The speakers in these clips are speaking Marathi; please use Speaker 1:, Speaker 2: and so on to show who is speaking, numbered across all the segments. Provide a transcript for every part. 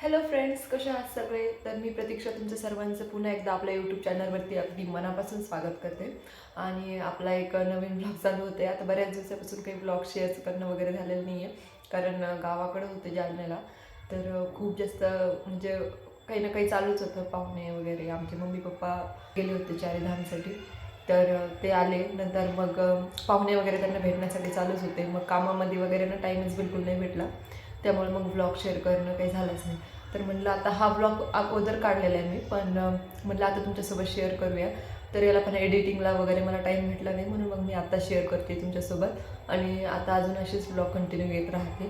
Speaker 1: हॅलो फ्रेंड्स, कसे आहात सगळे? तर मी प्रतीक्षा तुमच्या सर्वांचं पुन्हा एकदा आपल्या यूट्यूब चॅनलवरती अगदी मनापासून स्वागत करते. आणि आपला एक नवीन ब्लॉग चालू होते. आता बऱ्याच दिवसापासून काही ब्लॉग शेअर करणं वगैरे झालेलं नाही आहे, कारण गावाकडे होते जालन्याला. तर खूप जास्त म्हणजे काही ना काही चालूच होतं. पाहुणे वगैरे आमचे मम्मी पप्पा गेले होते चारीधामसाठी. तर ते आले नंतर मग पाहुणे वगैरे त्यांना भेटण्यासाठी चालूच होते. मग कामामध्ये वगैरे ना टाईमच बिलकुल नाही भेटला, त्यामुळे मग ब्लॉग शेअर करणं काही झालंच नाही. तर म्हटलं आता हा ब्लॉग अगोदर काढलेला आहे मी, पण म्हटलं आता तुमच्यासोबत शेअर करूया. तर याला पण एडिटिंगला वगैरे मला टाईम भेटला नाही, म्हणून मग मी आता शेअर करते तुमच्यासोबत. आणि आता अजून असेच ब्लॉग कंटिन्यू येत राहते.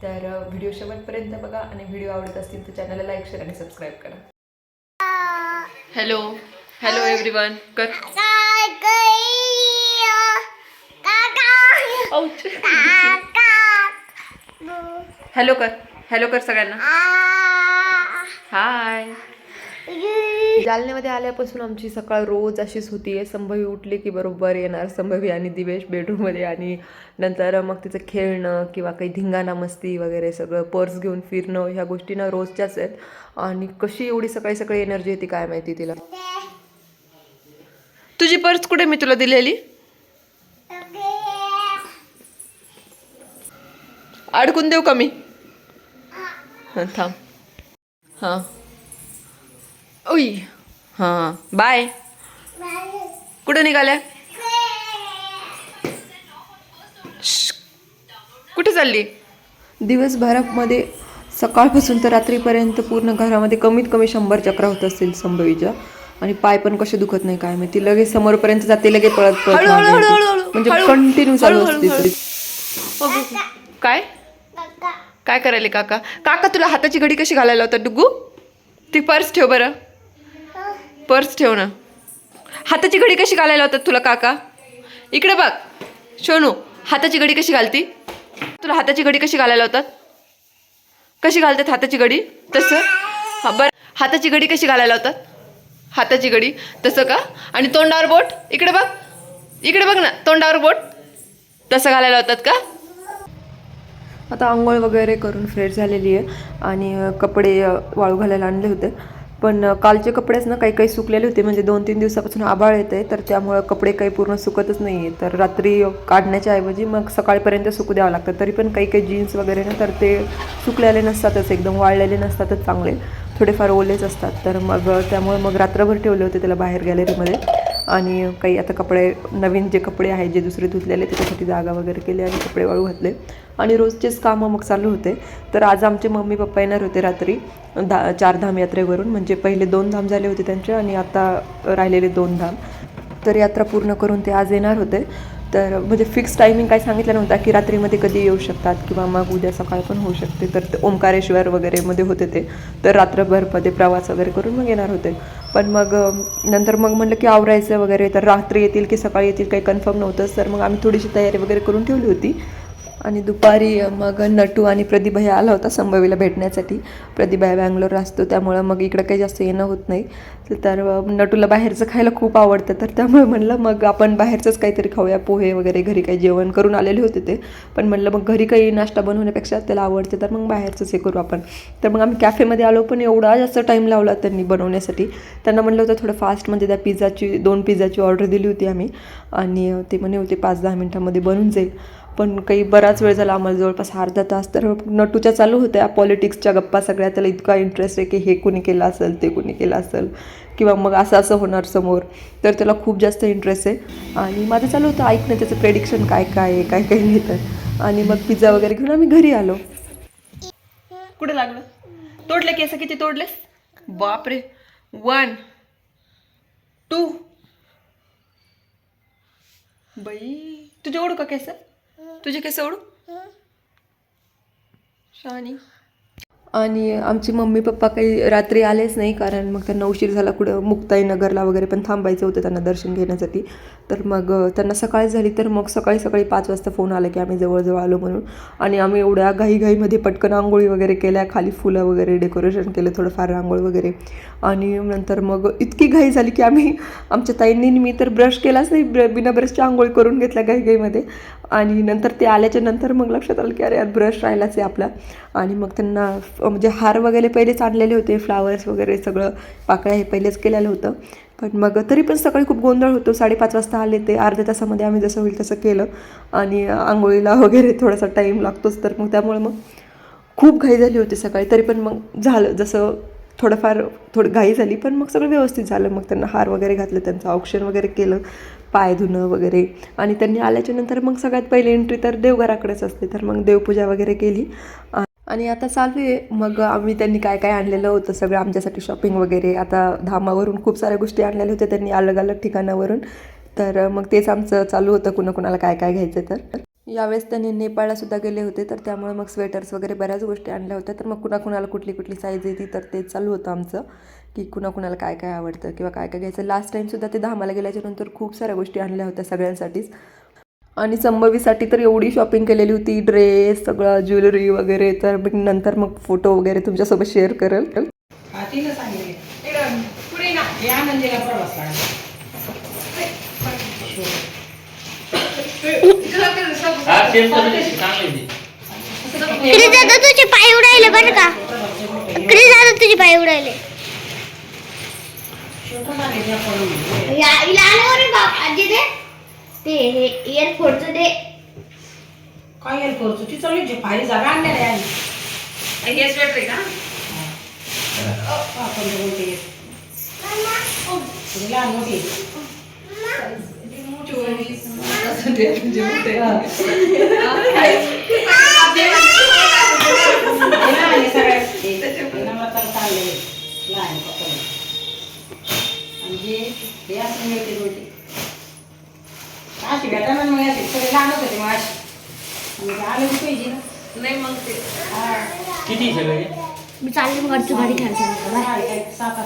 Speaker 1: तर व्हिडिओ शेवटपर्यंत बघा, आणि व्हिडिओ आवडत असतील तर चॅनलला लाईक, शेअर आणि सबस्क्राईब करा. हॅलो हॅलो एव्हरीवन कर. हॅलो कर, हॅलो कर सगळ्यांना. हाय. जालन्यामध्ये आल्यापासून आमची सकाळ रोज अशीच होती आहे. संभवी उठली की बरोबर येणार संभवी आणि दिवेश बेडरूममध्ये, आणि नंतर मग तिचं खेळणं किंवा काही धिंगाणा मस्ती वगैरे सगळं, पर्स घेऊन फिरणं, ह्या गोष्टी ना रोजच्याच आहेत. आणि कशी एवढी सकाळी सकाळी एनर्जी येते काय माहिती तिला. तुझी पर्स कुठे, मी तुला दिलेली? अडकून देऊ का मी? हां थांब. हां ओय. हां बाय. कुठं निघाल्या? कुठे चालली? दिवसभरामध्ये सकाळपासून तर रात्रीपर्यंत पूर्ण घरामध्ये कमीत कमी 100 चक्रा होत असतील संभवीच्या. आणि पाय पण कसे दुखत नाही काय माहिती. लगेच समोरपर्यंत जाते, लगेच पळत पळत म्हणजे कंटिन्यू चालू असते. काय काय करायले काका? काका तुला हाताची घडी कशी घालायला होता डुगू? ती पर्स ठेव बरं, पर्स ठेव ना. हाताची घडी कशी घालायला होतात तुला काका? इकडे बघ शोनू, हाताची घडी कशी घालती? तुला हाताची घडी कशी घालायला होतात? कशी घालतात हाताची घडी? तसं. हा बरं, हाताची घडी कशी घालायला होतात? हाताची घडी तसं का? आणि तोंडावर बोट, इकडे बघ, इकडे बघ ना, तोंडावर बोट तसं घालायला होतात का? आता आंघोळ वगैरे करून फ्रेश झालेली आहे, आणि कपडे वाळू घालायला आणले होते. पण कालचे कपडेच ना काही काही सुकलेले होते, म्हणजे 2-3 दिवसापासून आभाळ येत आहे, तर त्यामुळं कपडे काही पूर्ण सुकतच नाही आहे. तर रात्री काढण्याच्या ऐवजी मग सकाळपर्यंत सुकू द्यावं लागतं. तरी पण काही काही जीन्स वगैरे ना, तर ते सुकलेले नसतातच, एकदम वाळलेले नसतातच चांगले, थोडेफार ओलेच असतात. तर मग त्यामुळे मग रात्रभर ठेवले होते त्याला बाहेर गॅलरीमध्ये. आणि काही आता कपडे, नवीन जे कपडे आहेत जे दुसरे धुतलेले, त्याच्यासाठी जागा वगैरे केली आणि कपडे वाळू घातले. आणि रोजचेच कामं मग चालू होते. तर आज आमचे मम्मी पप्पा येणार होते रात्री 4 धाम यात्रेवरून. म्हणजे पहिले 2 धाम झाले होते त्यांचे, आणि आता राहिलेले 2 धाम. तर यात्रा पूर्ण करून ते आज येणार होते. तर म्हणजे फिक्स टायमिंग काय सांगितलं नव्हता की रात्रीमध्ये कधी येऊ शकतात किंवा मग उद्या सकाळ पण होऊ शकते. तर ते ओंकारेश्वर वगैरेमध्ये होते ते, तर रात्रभरमध्ये प्रवास वगैरे करून मग येणार होते. पण मग नंतर मग म्हटलं की आवरायचं वगैरे, तर रात्री येतील की सकाळी येतील काही कन्फर्म नव्हतंच. तर मग आम्ही थोडीशी तयारी वगैरे करून ठेवली होती. आणि दुपारी मग नटू आणि प्रदीपभाई आला होता संभवीला भेटण्यासाठी. प्रदीपभाई बँगलोर असतो, त्यामुळं मग इकडं काही जास्त येणं होत नाही. तर नटूला बाहेरचं खायला खूप आवडतं, तर त्यामुळे म्हणलं मग आपण बाहेरचंच काहीतरी खाऊया, पोहे वगैरे. घरी काही जेवण करून आलेले होते ते, पण म्हणलं मग घरी काही नाश्ता बनवण्यापेक्षा त्याला आवडते तर मग बाहेरचंच हे करू आपण. तर मग आम्ही कॅफेमध्ये आलो, पण एवढा जास्त टाईम लावला त्यांनी बनवण्यासाठी. त्यांना म्हणलं होतं थोडं फास्ट, म्हणजे त्या 2 पिझ्झाची ऑर्डर दिली होती आम्ही, आणि ते म्हणे होते 5-10 मिनटामध्ये बनून जाईल. पण काही बराच वेळ झाला आम्हाला, जवळपास अर्धा तास. तर नटूच्या चालू होत्या पॉलिटिक्सच्या गप्पा सगळ्या. त्याला इतका इंटरेस्ट आहे की हे कुणी केलं असेल, ते कुणी केलं असेल, किंवा मग असं असं होणार समोर. तर त्याला खूप जास्त इंटरेस्ट आहे. आणि माझं चालू होतं ऐकणं त्याचं प्रेडिक्शन काय काय आहे, काय काय नाही तर. आणि मग पिझ्झा वगैरे घेऊन आम्ही घरी आलो. कुठे लागलं? तोडले केस किती तोडलेस? बापरे. 1 2. बाई तुझे ओढू का केस? तुझे केस ओढू शानी. आणि आमची मम्मी पप्पा काही रात्री आलेच नाही, कारण मग त्यांना उशीर झाला. कुठं मुक्ताईनगरला वगैरे पण थांबायचं होतं त्यांना दर्शन घेण्यासाठी. तर मग त्यांना सकाळी झाली. तर मग सकाळी 5 वाजता फोन आला की आम्ही जवळजवळ आलो म्हणून. आणि आम्ही एवढ्या घाईघाईमध्ये पटकन आंघोळी वगैरे केल्या, खाली फुलं वगैरे डेकोरेशन केलं, थोडंफार रांगोळी वगैरे. आणि नंतर मग इतकी घाई झाली की आम्ही, आमच्या ताईंनी, मी तर ब्रश केलाच नाही, बिना ब्रशच्या आंघोळी करून घेतल्या घाईघाईमध्ये. आणि नंतर ते आल्याच्या नंतर मग लक्षात आलं की अरे यार ब्रश राहिलाच आहे आपला. आणि मग त्यांना म्हणजे हार वगैरे पहिलेच आणलेले होते, फ्लावर्स वगैरे सगळं, पाकळ्या हे पहिलेच केलेलं होतं. पण मग तरी पण सकाळी खूप गोंधळ होतो. 5:30 वाजता आले ते, अर्ध्या तासामध्ये आम्ही जसं होईल तसं केलं. आणि आंघोळीला वगैरे थोडासा टाईम लागतोच, तर मग त्यामुळे मग खूप घाई झाली होती सकाळी. तरी पण मग झालं जसं, थोडं घाई झाली पण मग सगळं व्यवस्थित झालं. मग त्यांना हार वगैरे घातलं, त्यांचं औक्षण वगैरे केलं, पाय धुणं वगैरे. आणि त्यांनी आल्याच्या नंतर मग सगळ्यात पहिली एंट्री तर देवघराकडेच असते, तर मग देवपूजा वगैरे केली. आणि आता चालू आहे मग त्यांनी काय काय आणलेलं होतं सगळं आमच्यासाठी शॉपिंग वगैरे. आता धामावरून खूप साऱ्या गोष्टी आणलेल्या होत्या त्यांनी अलग अलग ठिकाणावरून, तर मग तेच आमचं चालू होतं कुणाकुणाला काय काय घ्यायचं. तर यावेळेस त्यांनी नेपाळला सुद्धा गेले होते, तर त्यामुळे मग स्वेटर्स वगैरे बऱ्याच गोष्टी आणल्या होत्या. तर मग कुणाकुणाला कुठली कुठली साईज येते, तर तेच चालू होतं आमचं की कुणाकुणाला काय काय आवडतं किंवा काय काय घ्यायचं. लास्ट टाईमसुद्धा ते धामाला गेल्याच्यानंतर खूप साऱ्या गोष्टी आणल्या होत्या सगळ्यांसाठीच. आणि संभवीसाठी तर एवढी शॉपिंग केलेली होती, ड्रेस सगळं, ज्वेलरी वगैरे. तर मग नंतर मग फोटो वगैरे तुमच्यासोबत शेअर करेल.
Speaker 2: तुझे पाय उडायले बरं का, तुझे पाय उडायले. ते एअरफोर्सचं ते काय एअरफोर्सचं ती चालू जे भारी जागा आणलेली आहे. हे स्वेटर आहे का? आपण बोलते लहान मोठी अशी भेटा मग सगळे लहान होते मग अशी आले पाहिजे नाही. मग ते किती सगळे मी चालले मग घरची गाडी घ्यायला.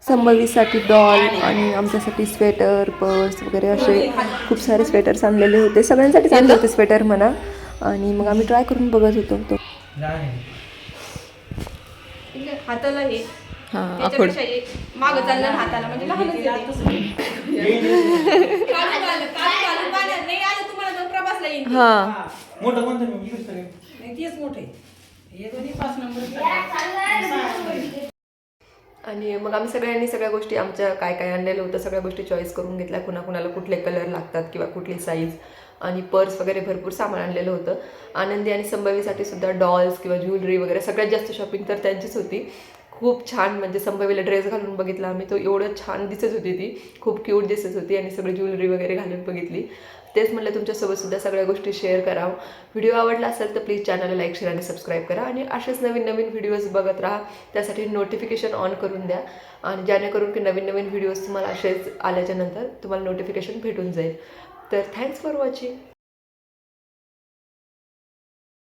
Speaker 1: संभवीसाठी डॉल आणि आमच्यासाठी स्वेटर, पर्स वगैरे असे खूप सारे स्वेटर्स आणलेले होते. सगळ्यांसाठी आणले होते स्वेटर म्हणा. आणि मग आम्ही ट्राय करून बघत होतो. तो
Speaker 3: हाताला हे
Speaker 1: आखोड
Speaker 3: मागं चाललं हाताला म्हणजे लहानच नाही आलं तुम्हाला जाऊन प्रवासला येईल.
Speaker 1: हां
Speaker 4: मोठं कोणतं
Speaker 3: नाही तेच मोठे हे दोन्ही 5 नंबर.
Speaker 1: आणि मग आम्ही सगळ्यांनी सगळ्या गोष्टी आमच्या काय काय आणलेलं होतं सगळ्या गोष्टी चॉईस करून घेतल्या. कुणाकुणाला कुठले कलर लागतात किंवा कुठली साईज. आणि पर्स वगैरे भरपूर सामान आणलेलं होतं. आनंदी आणि संभवीसाठी सुद्धा डॉल्स किंवा ज्वेलरी वगैरे सगळ्यात जास्त शॉपिंग तर त्यांचीच होती. खूप छान, म्हणजे संभवीला ड्रेस घालून बघितला आम्ही, तो एवढं छान दिसत होती, ती खूप क्यूट दिसत होती. आणि सगळी ज्वेलरी वगैरे घालून बघितली. तेच म्हटलं तुमच्यासोबत सुद्धा सगळ्या गोष्टी शेअर करावं. व्हिडिओ आवडला असेल तर प्लीज चॅनलला लाईक, शेअर आणि सबस्क्राईब करा. आणि असेच नवीन नवीन व्हिडिओज बघत राहा. त्यासाठी नोटिफिकेशन ऑन करून द्या, आणि जेणेकरून की नवीन नवीन व्हिडिओज तुम्हाला असेच आल्याच्यानंतर तुम्हाला नोटिफिकेशन भेटून जाईल. तर थँक्स फॉर वॉचिंग.